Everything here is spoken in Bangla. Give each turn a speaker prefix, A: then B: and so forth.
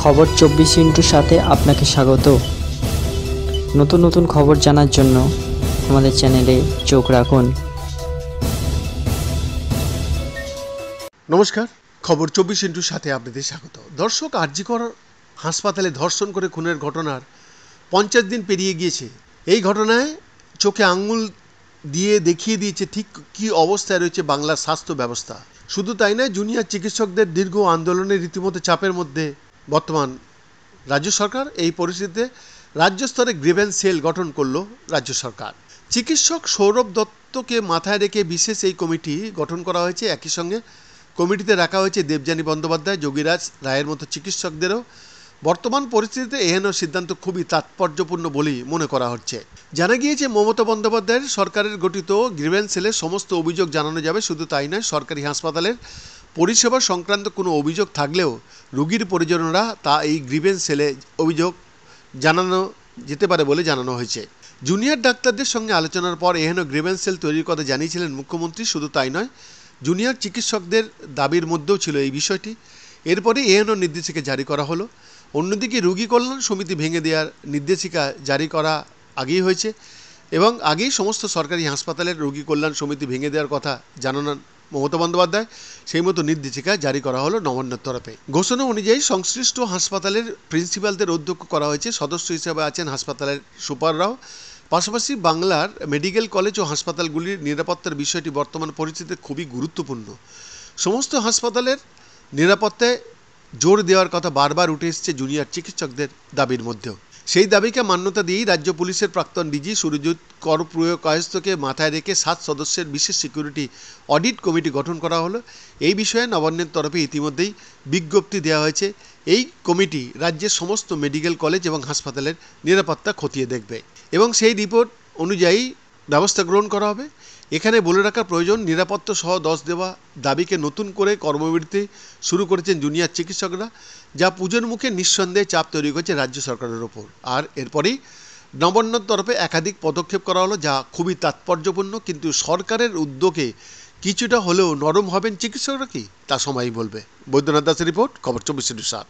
A: খবর 24 সাথে আপনাকে স্বাগত। নতুন নতুন খবর জানার জন্য আমাদের চ্যানেলে চোখ রাখুন।
B: নমস্কার, খবর 24 সাথে আপনাদের স্বাগত। দর্শক, আরজিকর হাসপাতালে ধর্ষণ করে খুনের ঘটনার 50 দিন পেরিয়ে গিয়েছে। এই ঘটনায় চোখে আঙুল দিয়ে দেখিয়ে দিয়েছে ঠিক কী অবস্থায় রয়েছে বাংলার স্বাস্থ্য ব্যবস্থা। শুধু তাই নয়, জুনিয়র চিকিৎসকদের দীর্ঘ আন্দোলনের রীতিমতো চাপের মধ্যে বর্তমান রাজ্য সরকার। এই পরিস্থিতিতে রাজ্য স্তরে গ্রিভেন্স সেল গঠন করল রাজ্য সরকার। চিকিৎসক সৌরভ দত্তকে মাথায় রেখে বিশেষ এই কমিটি গঠন করা হয়েছে। একই সঙ্গে কমিটিতে রাখা হয়েছে দেবযানী বন্দ্যোপাধ্যায়, যোগীরাজ রায়ের মতো চিকিৎসকদেরও। বর্তমান পরিস্থিতিতে এহেন সিদ্ধান্ত খুবই তাৎপর্যপূর্ণ বলেই মনে করা হচ্ছে। জানা গিয়েছে, মমতা বন্দ্যোপাধ্যায়ের সরকারের গঠিত গ্রিভেন্স সেলে সমস্ত অভিযোগ জানানো যাবে। শুধু তাই নয়, সরকারি হাসপাতালের পরিষেবা সংক্রান্ত কোনো অভিযোগ থাকলেও রোগীর পরিজনরা তা এই গ্রিভেন্স সেলে অভিযোগ জানানো যেতে পারে বলে জানানো হয়েছে। জুনিয়র ডাক্তারদের সঙ্গে আলোচনার পর এহেন গ্রিভেন্স সেল তৈরির কথা জানিয়েছিলেন মুখ্যমন্ত্রী। শুধু তাই নয়, জুনিয়র চিকিৎসকদের দাবির মধ্যেও ছিল এই বিষয়টি। এরপরে এহেন নির্দেশিকা জারি করা হলো। অন্যদিকে রোগী কল্যাণ সমিতি ভেঙে দেওয়ার নির্দেশিকা জারি করা আগেই হয়েছে এবং আগেই সমস্ত সরকারি হাসপাতালের রোগী কল্যাণ সমিতি ভেঙে দেওয়ার কথা জানান মমতা বন্দ্যোপাধ্যায়। সেই মতো নির্দেশিকা জারি করা হলো নবান্নের তরফে। ঘোষণা অনুযায়ী সংশ্লিষ্ট হাসপাতালের প্রিন্সিপালদের অধ্যক্ষ করা হয়েছে। সদস্য হিসেবে আছেন হাসপাতালের সুপাররাও। পাশাপাশি বাংলার মেডিকেল কলেজ ও হাসপাতালগুলির নিরাপত্তার বিষয়টি বর্তমান পরিস্থিতিতে খুবই গুরুত্বপূর্ণ। সমস্ত হাসপাতালের নিরাপত্তায় জোর দেওয়ার কথা বারবার উঠে এসেছে জুনিয়র চিকিৎসকদের দাবির মধ্যেও। সেই দাবিকে মান্যতা দিয়েই রাজ্য পুলিশের প্রাক্তন ডিজি সুরজিৎ করপ্রকায়স্থকে মাথায় রেখে 7 সদস্যের বিশেষ সিকিউরিটি অডিট কমিটি গঠন করা হলো। এই বিষয়ে নবান্নের তরফে ইতিমধ্যেই বিজ্ঞপ্তি দেওয়া হয়েছে। এই কমিটি রাজ্যের সমস্ত মেডিকেল কলেজ এবং হাসপাতালের নিরাপত্তা খতিয়ে দেখবে এবং সেই রিপোর্ট অনুযায়ী ব্যবস্থা গ্রহণ করা হবে। এখানে বলে রাখার প্রয়োজন, নিরাপত্তা সহ 10 দেওয়া দাবিকে নতুন করে কর্মবিরতি শুরু করেছেন জুনিয়র চিকিৎসকরা, যা পুজোর মুখে নিঃসন্দেহে চাপ তৈরি করেছে রাজ্য সরকারের ওপর। আর এরপরেই নবান্নর তরফে একাধিক পদক্ষেপ করা হলো, যা খুবই তাৎপর্যপূর্ণ। কিন্তু সরকারের উদ্যোগে কিছুটা হলেও নরম হবেন চিকিৎসকরা কি, তা সময়ই বলবে। বৈদ্যনাথ দাসের রিপোর্ট, খবর 24/7।